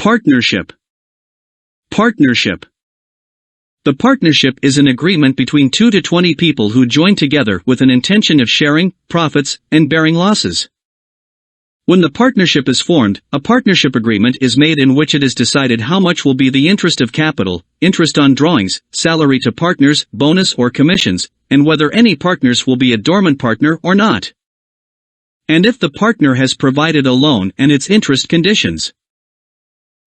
Partnership. Partnership. The partnership is an agreement between 2 to 20 people who join together with an intention of sharing profits and bearing losses. When the partnership is formed, a partnership agreement is made in which it is decided how much will be the interest of capital, interest on drawings, salary to partners, bonus or commissions, and whether any partners will be a dormant partner or not. And if the partner has provided a loan and its interest conditions.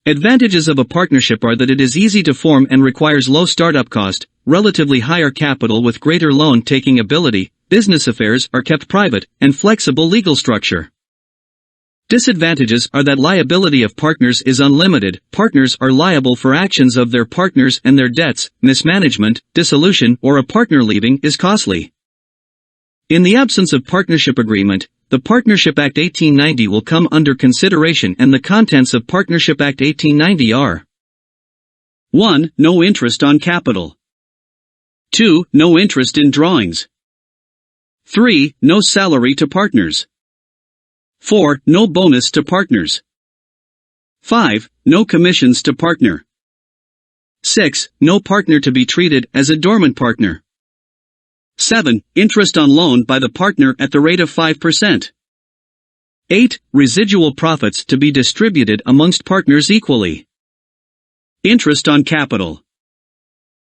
Advantages of a partnership are that it is easy to form and requires low startup cost, relatively higher capital with greater loan-taking ability, business affairs are kept private, and flexible legal structure. Disadvantages are that liability of partners is unlimited, partners are liable for actions of their partners and their debts, mismanagement, dissolution or a partner leaving is costly. In the absence of partnership agreement, the Partnership Act 1890 will come under consideration and the contents of Partnership Act 1890 are 1. No interest on capital. 2. No interest in drawings. 3. No salary to partners. 4. No bonus to partners. 5. No commissions to partner. 6. No partner to be treated as a dormant partner. 7. Interest on loan by the partner at the rate of 5%. 8. Residual profits to be distributed amongst partners equally. Interest on capital.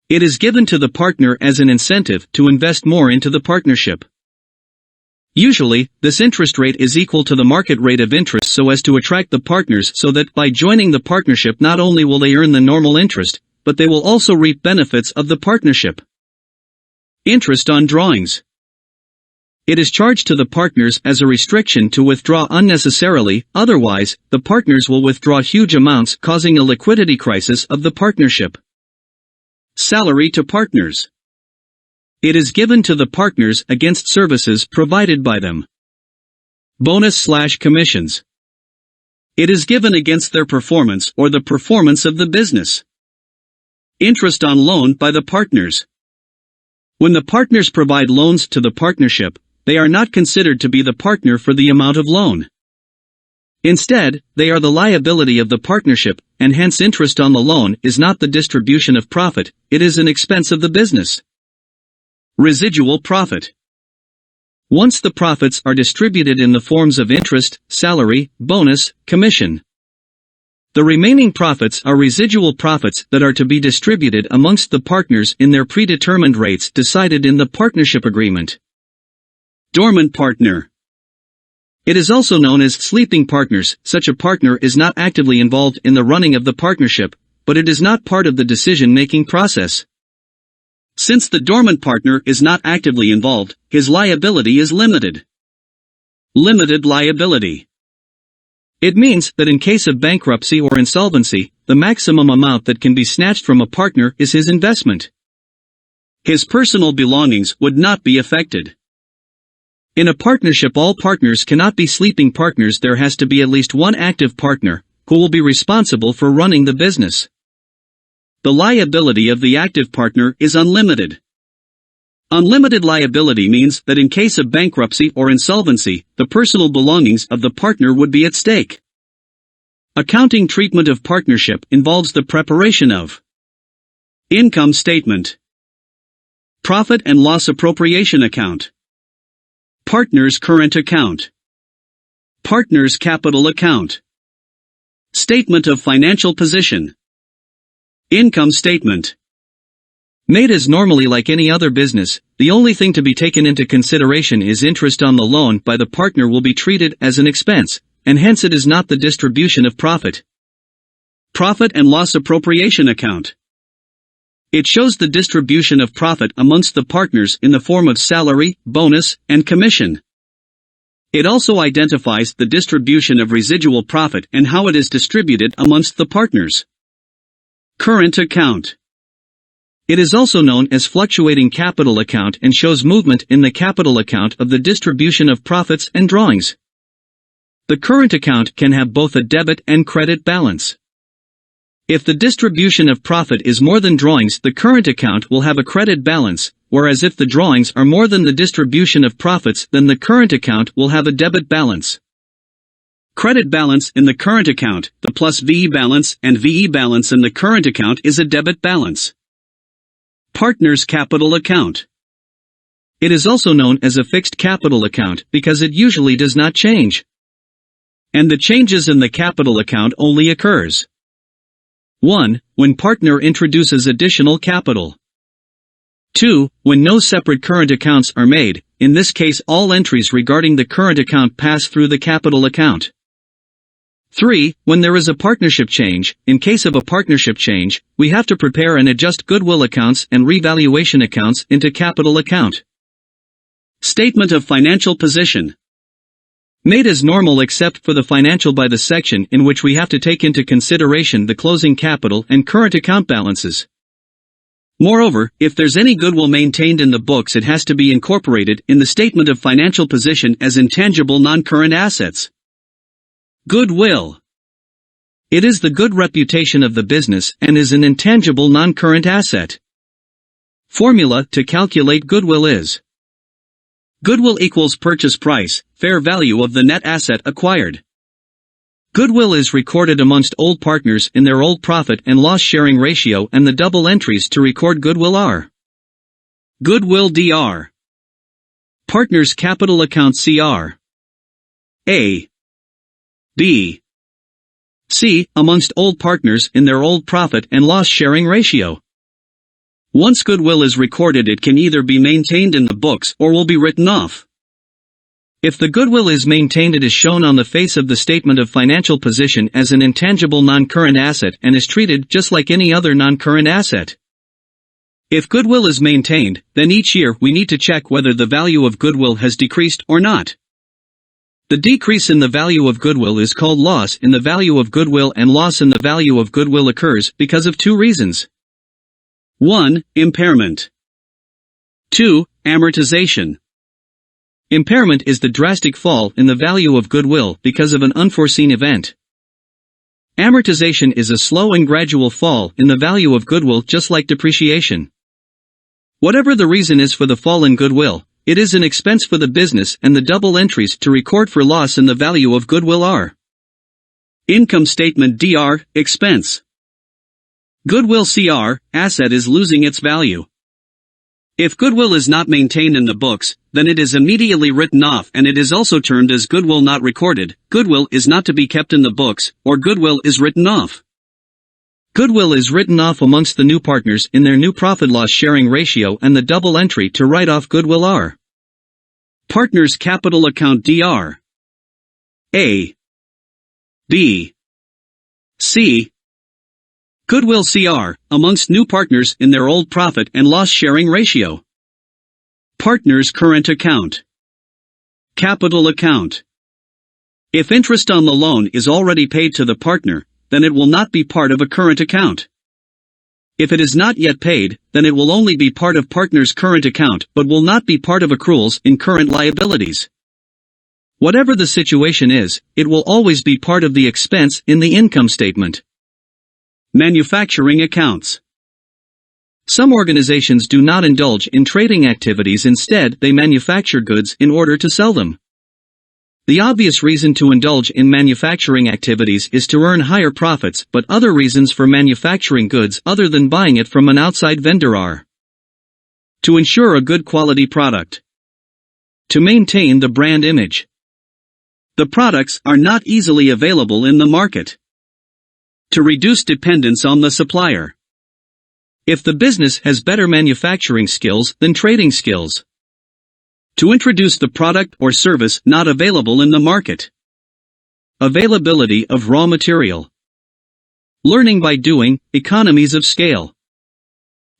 It is given to the partner as an incentive to invest more into the partnership. Usually, this interest rate is equal to the market rate of interest so as to attract the partners so that by joining the partnership not only will they earn the normal interest, but they will also reap benefits of the partnership. Interest on drawings. It is charged to the partners as a restriction to withdraw unnecessarily, otherwise, the partners will withdraw huge amounts causing a liquidity crisis of the partnership. Salary to partners. It is given to the partners against services provided by them. Bonus/commissions. It is given against their performance or the performance of the business. Interest on loan by the partners. When the partners provide loans to the partnership, they are not considered to be the partner for the amount of loan. Instead, they are the liability of the partnership, and hence interest on the loan is not the distribution of profit, it is an expense of the business. Residual profit. Once the profits are distributed in the forms of interest, salary, bonus, commission. The remaining profits are residual profits that are to be distributed amongst the partners in their predetermined rates decided in the partnership agreement. Dormant partner. It is also known as sleeping partners. Such a partner is not actively involved in the running of the partnership, but it is not part of the decision-making process. Since the dormant partner is not actively involved, his liability is limited. Limited liability. It means that in case of bankruptcy or insolvency, the maximum amount that can be snatched from a partner is his investment. His personal belongings would not be affected. In a partnership, all partners cannot be sleeping partners. There has to be at least one active partner, who will be responsible for running the business. The liability of the active partner is unlimited. Unlimited liability means that in case of bankruptcy or insolvency, the personal belongings of the partner would be at stake. Accounting treatment of partnership involves the preparation of income statement, profit and loss appropriation account, partner's current account, partner's capital account, statement of financial position, income statement. Made as normally like any other business, the only thing to be taken into consideration is interest on the loan by the partner will be treated as an expense, and hence it is not the distribution of profit. Profit and loss appropriation account. It shows the distribution of profit amongst the partners in the form of salary, bonus, and commission. It also identifies the distribution of residual profit and how it is distributed amongst the partners. Current account. It is also known as fluctuating capital account and shows movement in the capital account of the distribution of profits and drawings. The current account can have both a debit and credit balance. If the distribution of profit is more than drawings, the current account will have a credit balance, whereas if the drawings are more than the distribution of profits, then the current account will have a debit balance. Credit balance in the current account, the plus VE balance and VE balance in the current account is a debit balance. Partner's capital account. It is also known as a fixed capital account because it usually does not change. And the changes in the capital account only occurs 1. When partner introduces additional capital. 2. When no separate current accounts are made, in this case all entries regarding the current account pass through the capital account. 3. When there is a partnership change, in case of a partnership change, we have to prepare and adjust goodwill accounts and revaluation accounts into capital account. Statement of financial position. Made as normal except for the financial by the section in which we have to take into consideration the closing capital and current account balances. Moreover, if there's any goodwill maintained in the books it has to be incorporated in the statement of financial position as intangible non-current assets. Goodwill. It is the good reputation of the business and is an intangible non-current asset. Formula to calculate goodwill is goodwill equals purchase price, fair value of the net asset acquired. Goodwill is recorded amongst old partners in their old profit and loss sharing ratio, and the double entries to record goodwill are goodwill Dr. Partners capital account Cr. A. B. C. Amongst old partners in their old profit and loss sharing ratio. Once goodwill is recorded it can either be maintained in the books or will be written off. If the goodwill is maintained it is shown on the face of the statement of financial position as an intangible non-current asset and is treated just like any other non-current asset. If goodwill is maintained, then each year we need to check whether the value of goodwill has decreased or not. The decrease in the value of goodwill is called loss in the value of goodwill, and loss in the value of goodwill occurs because of two reasons. 1. Impairment. 2. Amortization. Impairment is the drastic fall in the value of goodwill because of an unforeseen event. Amortization is a slow and gradual fall in the value of goodwill, just like depreciation. Whatever the reason is for the fall in goodwill, it is an expense for the business, and the double entries to record for loss in the value of goodwill are income statement Dr. Expense. Goodwill Cr. Asset is losing its value. If goodwill is not maintained in the books, then it is immediately written off, and it is also termed as goodwill not recorded. Goodwill is not to be kept in the books, or goodwill is written off. Goodwill is written off amongst the new partners in their new profit-loss sharing ratio, and the double entry to write off goodwill are Partners capital account Dr. A. B. C. Goodwill Cr. Amongst new partners in their old profit and loss sharing ratio. Partners current account. Capital account. If interest on the loan is already paid to the partner, then it will not be part of a current account. If it is not yet paid, then it will only be part of partner's current account but will not be part of accruals in current liabilities. Whatever the situation is, it will always be part of the expense in the income statement. Manufacturing accounts. Some organizations do not indulge in trading activities, instead they manufacture goods in order to sell them. The obvious reason to indulge in manufacturing activities is to earn higher profits, but other reasons for manufacturing goods other than buying it from an outside vendor are to ensure a good quality product, to maintain the brand image. The products are not easily available in the market, to reduce dependence on the supplier. If the business has better manufacturing skills than trading skills, to introduce the product or service not available in the market. Availability of raw material. Learning by doing, economies of scale.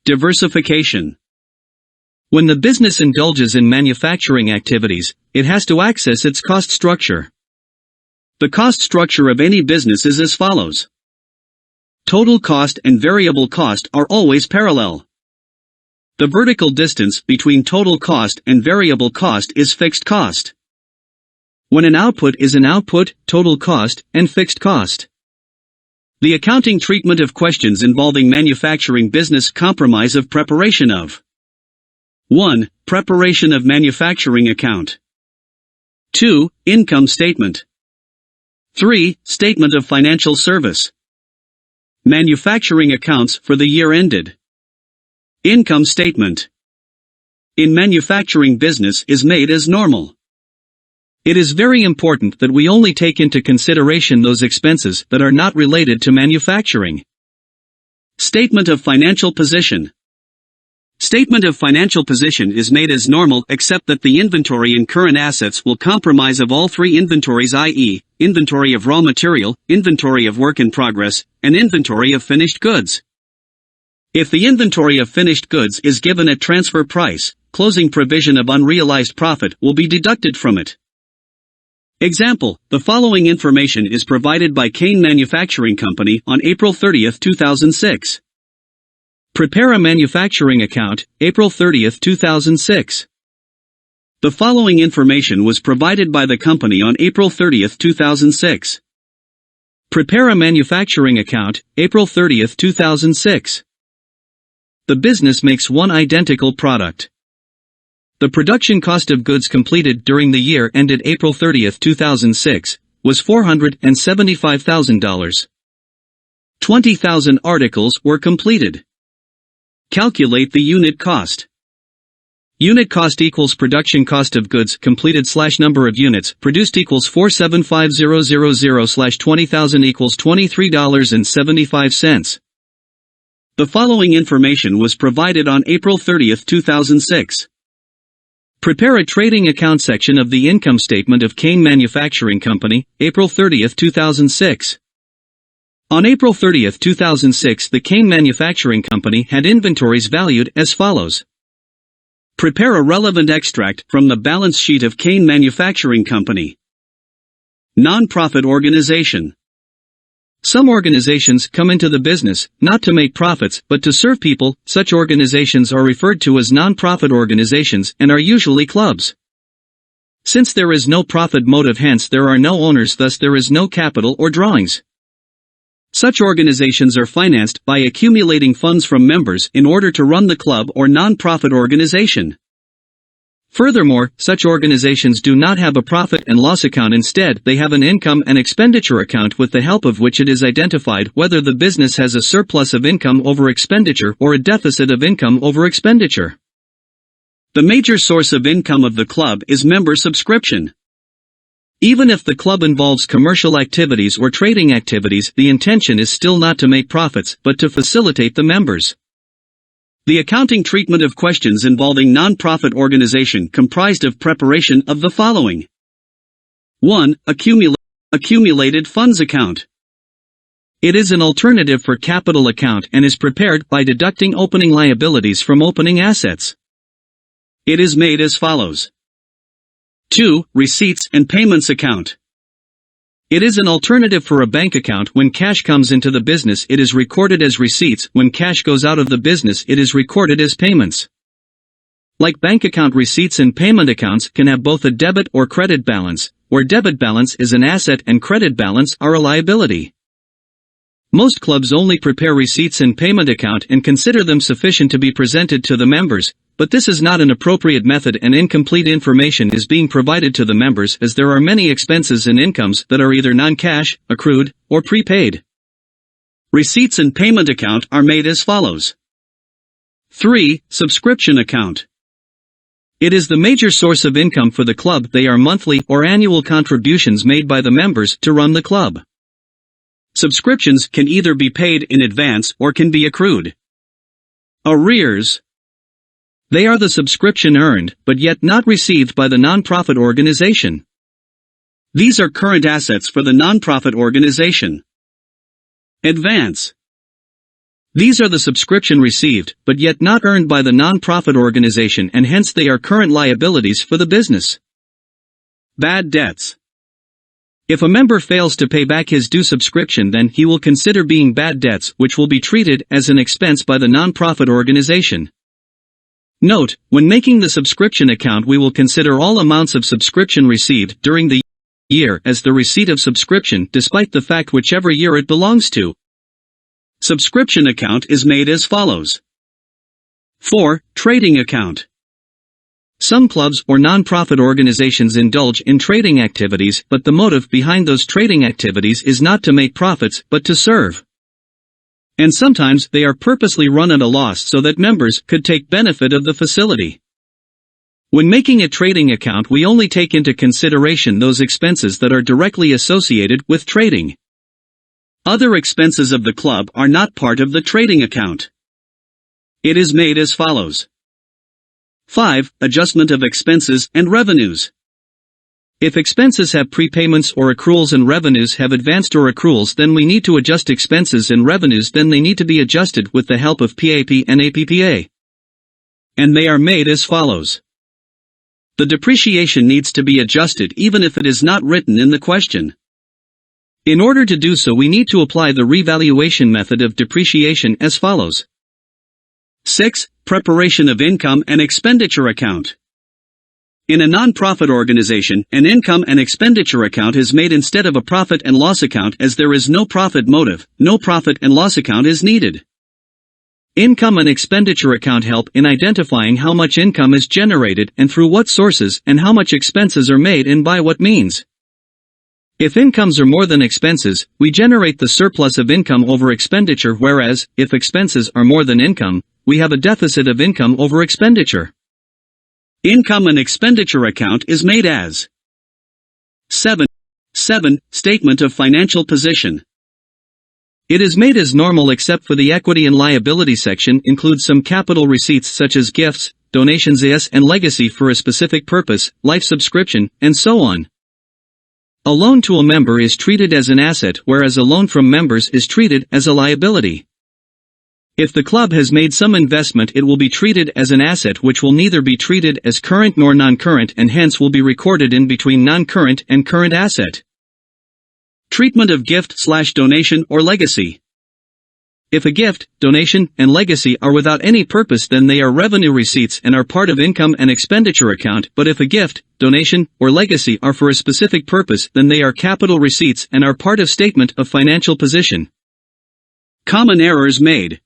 Diversification. When the business indulges in manufacturing activities, it has to access its cost structure. The cost structure of any business is as follows. Total cost and variable cost are always parallel. The vertical distance between total cost and variable cost is fixed cost. When an output is an output, total cost, and fixed cost. The accounting treatment of questions involving manufacturing business comprise of preparation of 1. Preparation of manufacturing account. 2. Income statement. 3. Statement of financial service. Manufacturing accounts for the year ended. Income statement. In manufacturing, business is made as normal. It is very important that we only take into consideration those expenses that are not related to manufacturing. Statement of financial position. Statement of financial position is made as normal except that the inventory and current assets will comprise of all three inventories, i.e., inventory of raw material, inventory of work in progress, and inventory of finished goods. If the inventory of finished goods is given at transfer price, closing provision of unrealized profit will be deducted from it. Example, the following information is provided by Kane Manufacturing Company on April 30, 2006. Prepare a manufacturing account, April 30, 2006. The following information was provided by the company on April 30, 2006. Prepare a manufacturing account, April 30, 2006. The business makes one identical product. The production cost of goods completed during the year ended April 30, 2006, was $475,000. 20,000 articles were completed. Calculate the unit cost. Unit cost equals production cost of goods completed / number of units produced equals 475000 / 20,000 equals $23.75. The following information was provided on April 30, 2006. Prepare a trading account section of the income statement of Kane Manufacturing Company, April 30, 2006. On April 30, 2006, the Kane Manufacturing Company had inventories valued as follows. Prepare a relevant extract from the balance sheet of Kane Manufacturing Company. Non-profit organization. Some organizations come into the business, not to make profits, but to serve people. Such organizations are referred to as non-profit organizations and are usually clubs. Since there is no profit motive, hence there are no owners, thus there is no capital or drawings. Such organizations are financed by accumulating funds from members in order to run the club or non-profit organization. Furthermore, such organizations do not have a profit and loss account. Instead, they have an income and expenditure account with the help of which it is identified whether the business has a surplus of income over expenditure or a deficit of income over expenditure. The major source of income of the club is member subscription. Even if the club involves commercial activities or trading activities, the intention is still not to make profits, but to facilitate the members. The accounting treatment of questions involving non-profit organization comprised of preparation of the following. 1. Accumulated funds account. It is an alternative for capital account and is prepared by deducting opening liabilities from opening assets. It is made as follows. 2. Receipts and payments account. It is an alternative for a bank account. When cash comes into the business, it is recorded as receipts. When cash goes out of the business, it is recorded as payments. Like bank account, receipts and payment accounts can have both a debit or credit balance, where debit balance is an asset and credit balance are a liability. Most clubs only prepare receipts and payment account and consider them sufficient to be presented to the members, but this is not an appropriate method and incomplete information is being provided to the members as there are many expenses and incomes that are either non-cash, accrued, or prepaid. Receipts and payment account are made as follows. 3. Subscription account. It is the major source of income for the club. They are monthly or annual contributions made by the members to run the club. Subscriptions can either be paid in advance or can be accrued. Arrears. They are the subscription earned, but yet not received by the non-profit organization. These are current assets for the non-profit organization. Advance. These are the subscription received, but yet not earned by the non-profit organization and hence they are current liabilities for the business. Bad debts. If a member fails to pay back his due subscription, then he will consider being bad debts, which will be treated as an expense by the non-profit organization. Note, when making the subscription account we will consider all amounts of subscription received during the year as the receipt of subscription despite the fact whichever year it belongs to. Subscription account is made as follows. 4. Trading account. Some clubs or non-profit organizations indulge in trading activities, but the motive behind those trading activities is not to make profits but to serve. And sometimes they are purposely run at a loss so that members could take benefit of the facility. When making a trading account, we only take into consideration those expenses that are directly associated with trading. Other expenses of the club are not part of the trading account. It is made as follows. 5. Adjustment of expenses and revenues. If expenses have prepayments or accruals and revenues have advanced or accruals, then we need to adjust expenses and revenues, then they need to be adjusted with the help of PAP and APPA. And they are made as follows. The depreciation needs to be adjusted even if it is not written in the question. In order to do so, we need to apply the revaluation method of depreciation as follows. 6. Preparation of income and expenditure account. In a non-profit organization, an income and expenditure account is made instead of a profit and loss account, as there is no profit motive. No profit and loss account is needed. Income and expenditure account help in identifying how much income is generated and through what sources, and how much expenses are made and by what means. If incomes are more than expenses, we generate the surplus of income over expenditure, whereas, if expenses are more than income, we have a deficit of income over expenditure. Income and expenditure account is made as 7. Statement of financial position. It is made as normal except for the equity and liability section includes some capital receipts such as gifts, donations and legacy for a specific purpose, life subscription, and so on. A loan to a member is treated as an asset, whereas a loan from members is treated as a liability. If the club has made some investment, it will be treated as an asset which will neither be treated as current nor non-current and hence will be recorded in between non-current and current asset. Treatment of gift/donation or legacy. If a gift, donation, and legacy are without any purpose, then they are revenue receipts and are part of income and expenditure account, but if a gift, donation, or legacy are for a specific purpose, then they are capital receipts and are part of statement of financial position. Common errors made.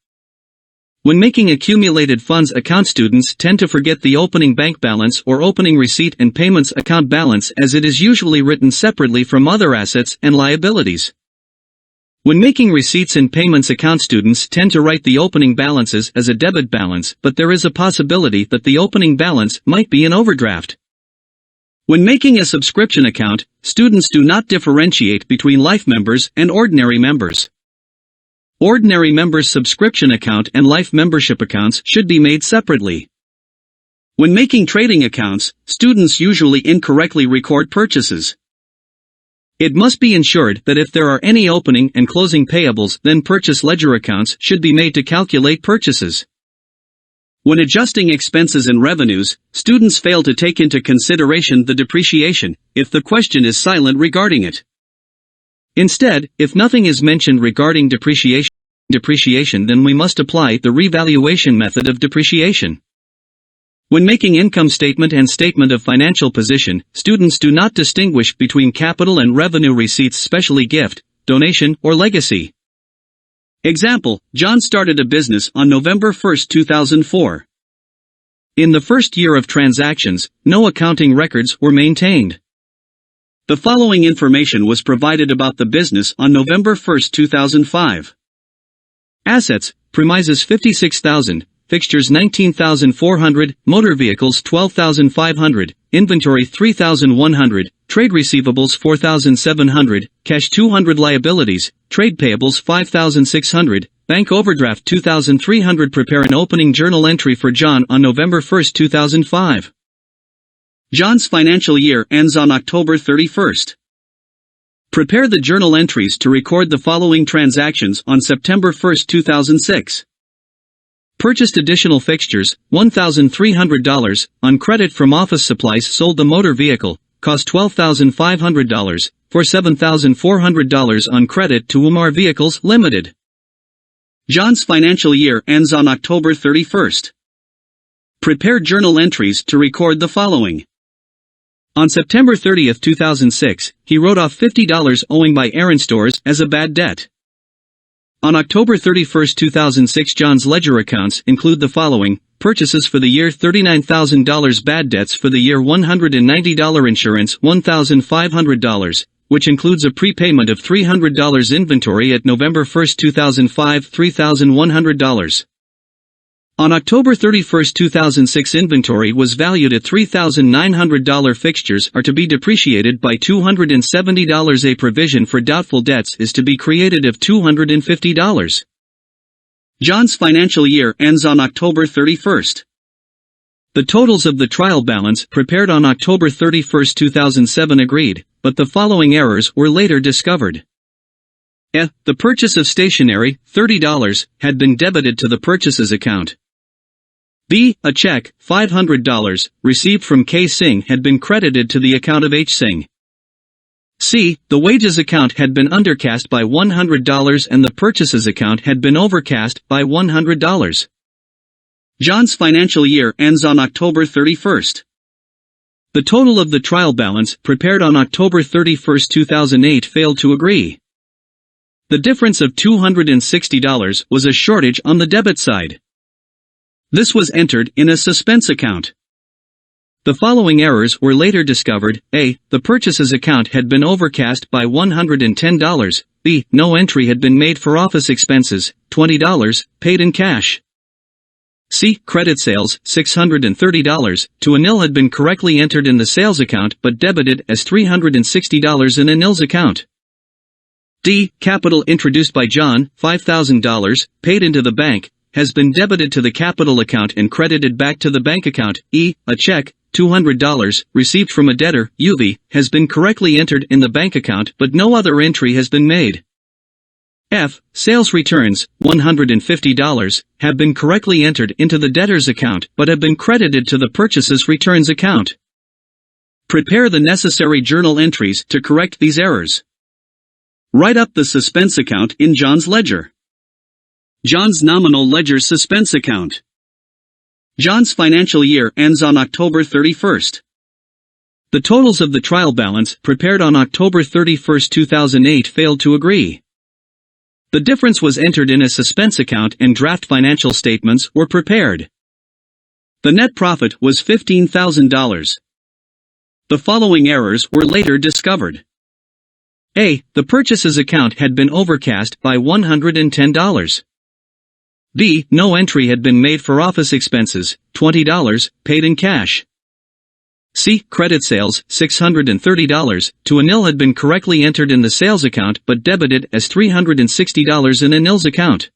When making accumulated funds account, students tend to forget the opening bank balance or opening receipt and payments account balance, as it is usually written separately from other assets and liabilities. When making receipts and payments account, students tend to write the opening balances as a debit balance, but there is a possibility that the opening balance might be an overdraft. When making a subscription account, students do not differentiate between life members and ordinary members. Ordinary members' subscription account and life membership accounts should be made separately. When making trading accounts, students usually incorrectly record purchases. It must be ensured that if there are any opening and closing payables, then purchase ledger accounts should be made to calculate purchases. When adjusting expenses and revenues, students fail to take into consideration the depreciation, if the question is silent regarding it. Instead, if nothing is mentioned regarding depreciation, then we must apply the revaluation method of depreciation. When making income statement and statement of financial position, students do not distinguish between capital and revenue receipts, especially gift, donation, or legacy. Example, John started a business on November 1, 2004. In the first year of transactions, no accounting records were maintained. The following information was provided about the business on November 1, 2005. Assets, premises 56,000, fixtures 19,400, motor vehicles 12,500, inventory 3,100, trade receivables 4,700, cash 200, liabilities, trade payables 5,600, bank overdraft 2,300. Prepare an opening journal entry for John on November 1, 2005. John's financial year ends on October 31st. Prepare the journal entries to record the following transactions on September 1, 2006. Purchased additional fixtures, $1,300, on credit from office supplies. Sold the motor vehicle, cost $12,500, for $7,400 on credit to Umar Vehicles Limited. John's financial year ends on October 31st. Prepare journal entries to record the following. On September 30, 2006, he wrote off $50 owing by Aaron Stores as a bad debt. On October 31, 2006, John's ledger accounts include the following: purchases for the year $39,000, bad debts for the year $190, insurance $1,500, which includes a prepayment of $300, inventory at November 1, 2005 $3,100. On October 31, 2006, inventory was valued at $3,900. Fixtures are to be depreciated by $270. A provision for doubtful debts is to be created of $250. John's financial year ends on October 31. The totals of the trial balance prepared on October 31, 2007 agreed, but the following errors were later discovered. A. The purchase of stationery, $30, had been debited to the purchases account. B. A check, $500, received from K. Singh had been credited to the account of H. Singh. C. The wages account had been undercast by $100 and the purchases account had been overcast by $100. John's financial year ends on October 31. The total of the trial balance prepared on October 31, 2008 failed to agree. The difference of $260 was a shortage on the debit side. This was entered in a suspense account. The following errors were later discovered. A. The purchases account had been overcast by $110. B. No entry had been made for office expenses, $20, paid in cash. C. Credit sales, $630, to a nil had been correctly entered in the sales account but debited as $360 in a nil's account. D. Capital introduced by John, $5,000, paid into the bank, has been debited to the capital account and credited back to the bank account. E. A check, $200, received from a debtor, UV, has been correctly entered in the bank account but no other entry has been made. F. Sales returns, $150, have been correctly entered into the debtor's account but have been credited to the purchases returns account. Prepare the necessary journal entries to correct these errors. Write up the suspense account in John's ledger. John's nominal ledger suspense account. John's financial year ends on October 31. The totals of the trial balance prepared on October 31, 2008 failed to agree. The difference was entered in a suspense account and draft financial statements were prepared. The net profit was $15,000. The following errors were later discovered. A. The purchases account had been overcast by $110. B. No entry had been made for office expenses, $20, paid in cash. C. Credit sales, $630, to a nil had been correctly entered in the sales account but debited as $360 in a nil's account.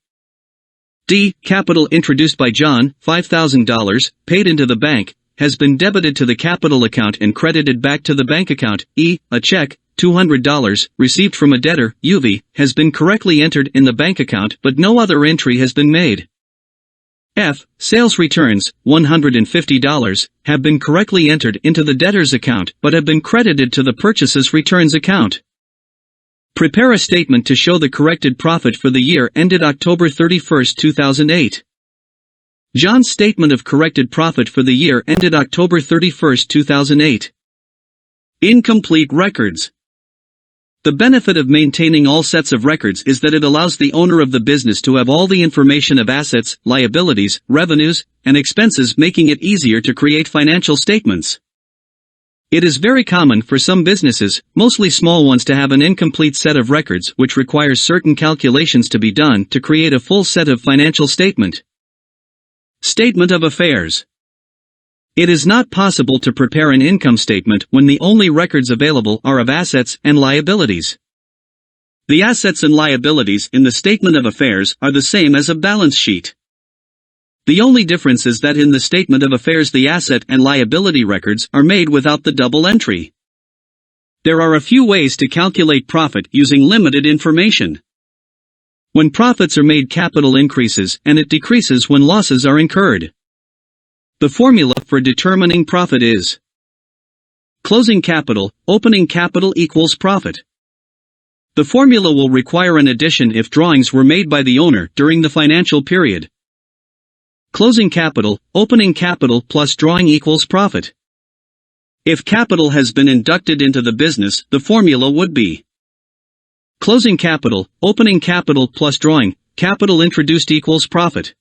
D. Capital introduced by John, $5,000, paid into the bank, has been debited to the capital account and credited back to the bank account. E. A check, $200, received from a debtor, UV, has been correctly entered in the bank account but no other entry has been made. F. Sales returns, $150, have been correctly entered into the debtor's account but have been credited to the purchases returns account. Prepare a statement to show the corrected profit for the year ended October 31, 2008. John's statement of corrected profit for the year ended October 31, 2008. Incomplete records. The benefit of maintaining all sets of records is that it allows the owner of the business to have all the information of assets, liabilities, revenues, and expenses, making it easier to create financial statements. It is very common for some businesses, mostly small ones, to have an incomplete set of records which requires certain calculations to be done to create a full set of financial statement. Statement of affairs. It is not possible to prepare an income statement when the only records available are of assets and liabilities. The assets and liabilities in the statement of affairs are the same as a balance sheet. The only difference is that in the statement of affairs the asset and liability records are made without the double entry. There are a few ways to calculate profit using limited information. When profits are made, capital increases and it decreases when losses are incurred. The formula for determining profit is closing capital, opening capital equals profit. The formula will require an addition if drawings were made by the owner during the financial period. Closing capital, opening capital plus drawing equals profit. If capital has been inducted into the business, the formula would be closing capital, opening capital plus drawing, capital introduced equals profit.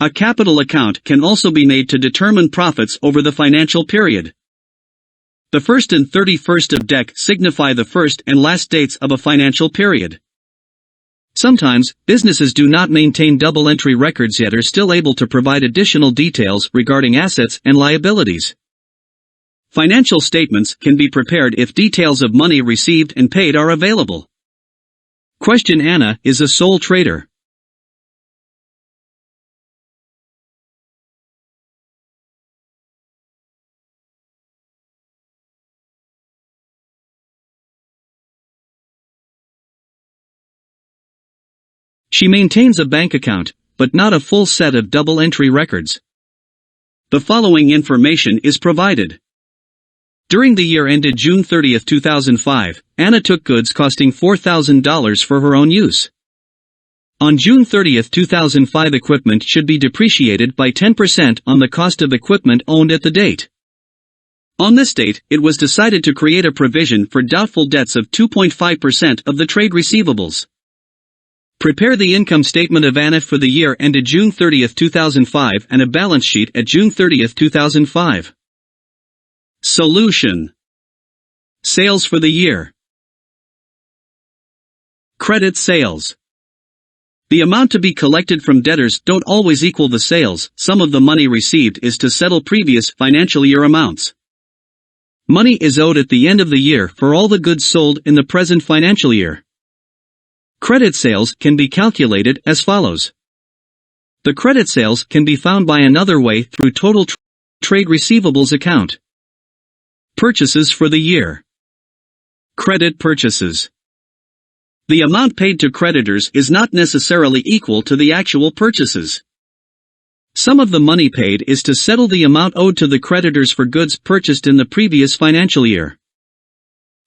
A capital account can also be made to determine profits over the financial period. The 1st and 31st of Dec signify the first and last dates of a financial period. Sometimes, businesses do not maintain double entry records yet are still able to provide additional details regarding assets and liabilities. Financial statements can be prepared if details of money received and paid are available. Question: Anna is a sole trader. She maintains a bank account, but not a full set of double entry records. The following information is provided. During the year ended June 30, 2005, Anna took goods costing $4,000 for her own use. On June 30, 2005, equipment should be depreciated by 10% on the cost of equipment owned at the date. On this date, it was decided to create a provision for doubtful debts of 2.5% of the trade receivables. Prepare the income statement of Anna for the year ended June 30, 2005 and a balance sheet at June 30, 2005. Solution. Sales for the year. Credit sales. The amount to be collected from debtors don't always equal the sales. Some of the money received is to settle previous financial year amounts. Money is owed at the end of the year for all the goods sold in the present financial year. Credit sales can be calculated as follows. The credit sales can be found by another way through total trade receivables account. Purchases for the year. Credit purchases. The amount paid to creditors is not necessarily equal to the actual purchases. Some of the money paid is to settle the amount owed to the creditors for goods purchased in the previous financial year.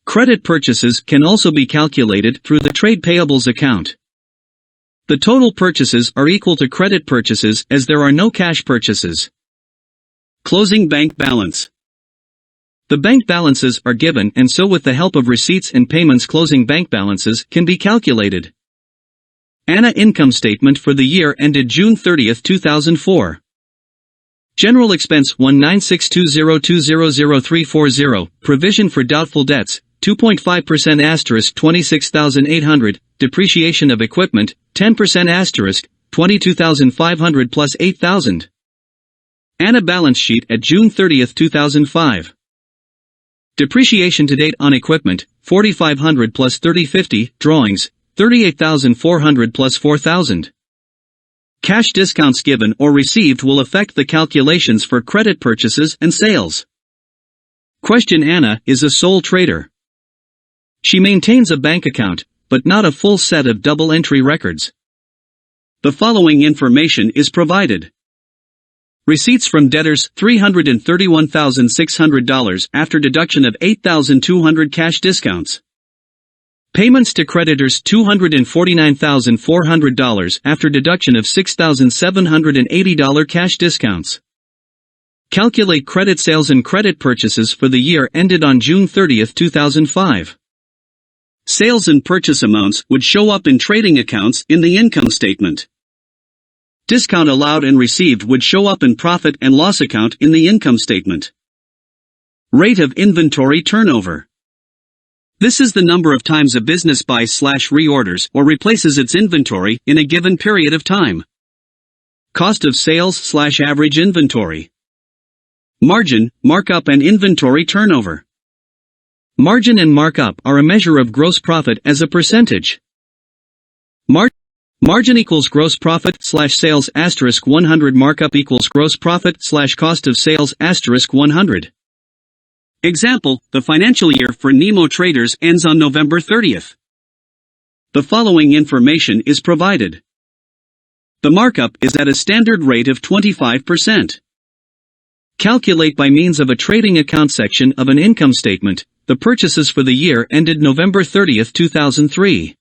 Credit purchases can also be calculated through the trade payables account. The total purchases are equal to credit purchases as there are no cash purchases. Closing bank balance. The bank balances are given, and so with the help of receipts and payments closing bank balances can be calculated. Anna income statement for the year ended June 30, 2004. General expense 19620200340, provision for doubtful debts, 2.5% asterisk 26,800, depreciation of equipment, 10% asterisk, 22,500 plus 8,000. Anna balance sheet at June 30, 2005. Depreciation to date on equipment, 4,500 plus 3050, drawings, 38,400 plus 4,000. Cash discounts given or received will affect the calculations for credit purchases and sales. Question: Anna is a sole trader. She maintains a bank account, but not a full set of double entry records. The following information is provided. Receipts from debtors $331,600 after deduction of $8,200 cash discounts. Payments to creditors $249,400 after deduction of $6,780 cash discounts. Calculate credit sales and credit purchases for the year ended on June 30, 2005. Sales and purchase amounts would show up in trading accounts in the income statement. Discount allowed and received would show up in profit and loss account in the income statement. Rate of inventory turnover. This is the number of times a business buys/reorders or replaces its inventory in a given period of time. Cost of sales/average inventory. Margin, markup and inventory turnover. Margin and markup are a measure of gross profit as a percentage. Margin equals gross profit/sales asterisk 100. Markup equals gross profit/cost of sales asterisk 100. Example, the financial year for Nemo Traders ends on November 30th. The following information is provided. The markup is at a standard rate of 25%. Calculate by means of a trading account section of an income statement, the purchases for the year ended November 30th, 2003.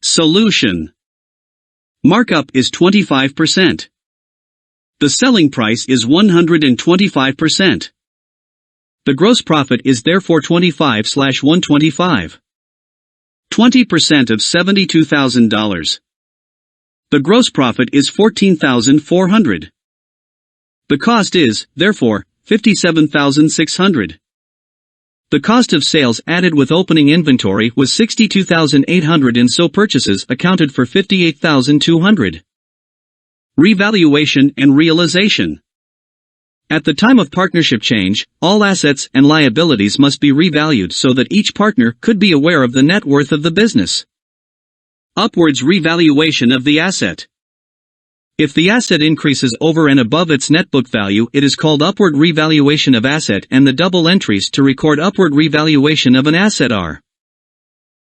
Solution. Markup is 25%. The selling price is 125%. The gross profit is therefore 25/125. 20% of $72,000. The gross profit is $14,400. The cost is, therefore, $57,600. The cost of sales added with opening inventory was $62,800 and so purchases accounted for $58,200. Revaluation and realization. At the time of partnership change, all assets and liabilities must be revalued so that each partner could be aware of the net worth of the business. Upwards revaluation of the asset. If the asset increases over and above its net book value, it is called upward revaluation of asset, and the double entries to record upward revaluation of an asset are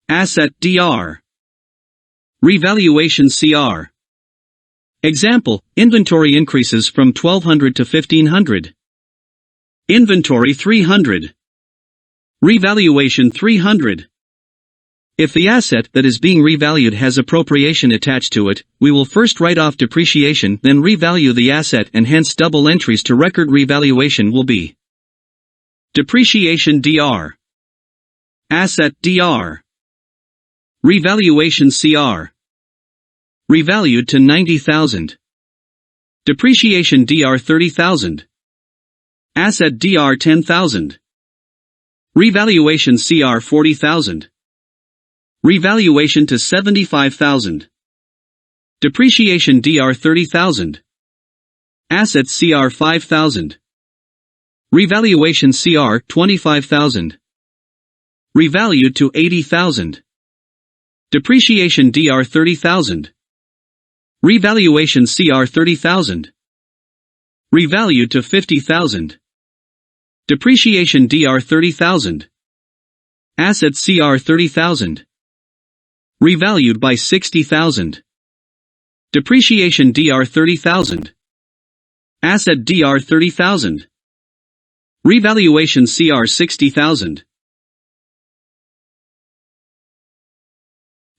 asset Dr. Revaluation Cr. Example, inventory increases from $1,200 to $1,500. Inventory $300. Revaluation $300. If the asset that is being revalued has appropriation attached to it, we will first write off depreciation, then revalue the asset, and hence double entries to record revaluation will be depreciation Dr. Asset Dr. Revaluation Cr. Revalued to $90,000. Depreciation Dr. $30,000. Asset Dr. $10,000. Revaluation Cr. $40,000. Revaluation to $75,000. Depreciation Dr. $30,000. Assets Cr. $5,000. Revaluation Cr. $25,000. Revalued to $80,000. Depreciation Dr. $30,000. Revaluation Cr. $30,000. Revalued to $50,000. Depreciation Dr. $30,000. Assets Cr. $30,000. Revalued by $60,000. Depreciation Dr. $30,000. Asset Dr. $30,000. Revaluation Cr. $60,000.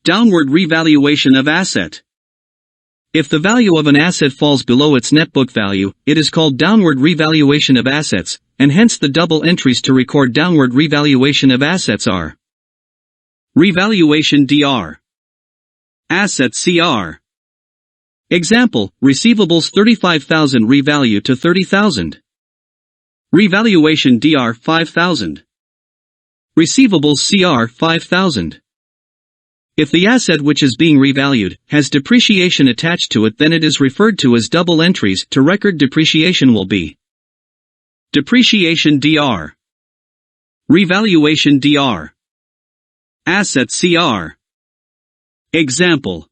Downward revaluation of asset. If the value of an asset falls below its net book value, it is called downward revaluation of assets, and hence the double entries to record downward revaluation of assets are Revaluation Dr. Asset Cr. Example, receivables $35,000 revalue to $30,000. Revaluation Dr. $5,000. Receivables Cr. $5,000. If the asset which is being revalued has depreciation attached to it, then it is referred to as double entries to record depreciation will be depreciation Dr. Revaluation Dr. Asset Cr. Example,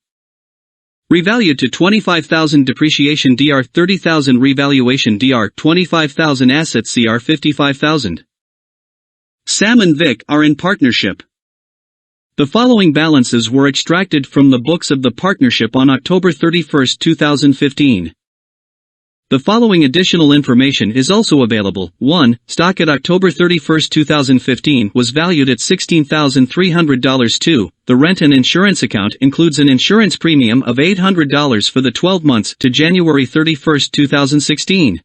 revalued to $25,000 depreciation Dr. $30,000 revaluation Dr. $25,000 assets Cr. $55,000. Sam and Vic are in partnership. The following balances were extracted from the books of the partnership on October 31, 2015. The following additional information is also available. 1. Stock at October 31, 2015 was valued at $16,300. 2. The rent and insurance account includes an insurance premium of $800 for the 12 months to January 31, 2016.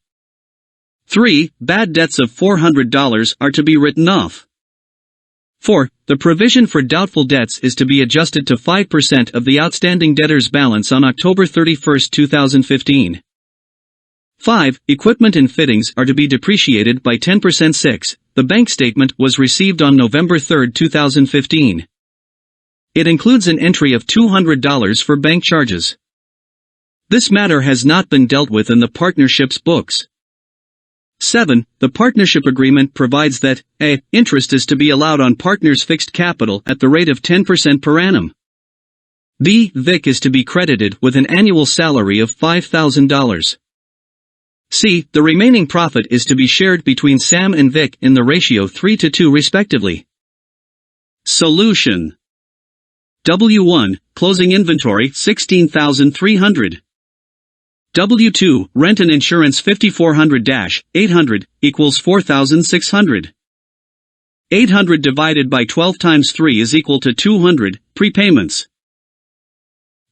3. Bad debts of $400 are to be written off. 4. The provision for doubtful debts is to be adjusted to 5% of the outstanding debtor's balance on October 31, 2015. 5. Equipment and fittings are to be depreciated by 10%. 6. The bank statement was received on November 3, 2015. It includes an entry of $200 for bank charges. This matter has not been dealt with in the partnership's books. 7. The partnership agreement provides that a. Interest is to be allowed on partners' fixed capital at the rate of 10% per annum. b. Vic is to be credited with an annual salary of $5,000. c. The remaining profit is to be shared between Sam and Vic in the ratio 3:2 respectively. Solution. W1. Closing inventory $16,300. W2. Rent and insurance $5,400-800 equals $4,600. 800 divided by 12 times 3 is equal to 200, prepayments.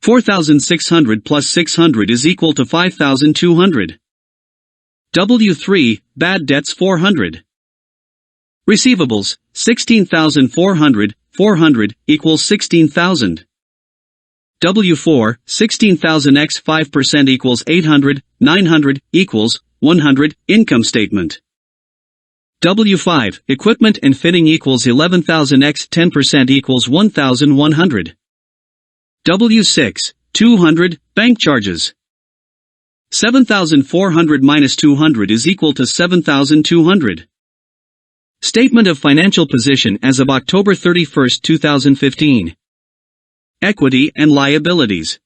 4,600 plus 600 is equal to 5,200. W3. Bad debts $400. Receivables, 16,400, 400 equals 16,000. W4, 16,000 x 5% equals 800, 900, equals 100, income statement. W5, equipment and fitting equals 11,000 x 10% equals 1,100. W6, 200, bank charges. 7,400 minus 200 is equal to 7,200. Statement of financial position as of October 31, 2015. Equity and liabilities.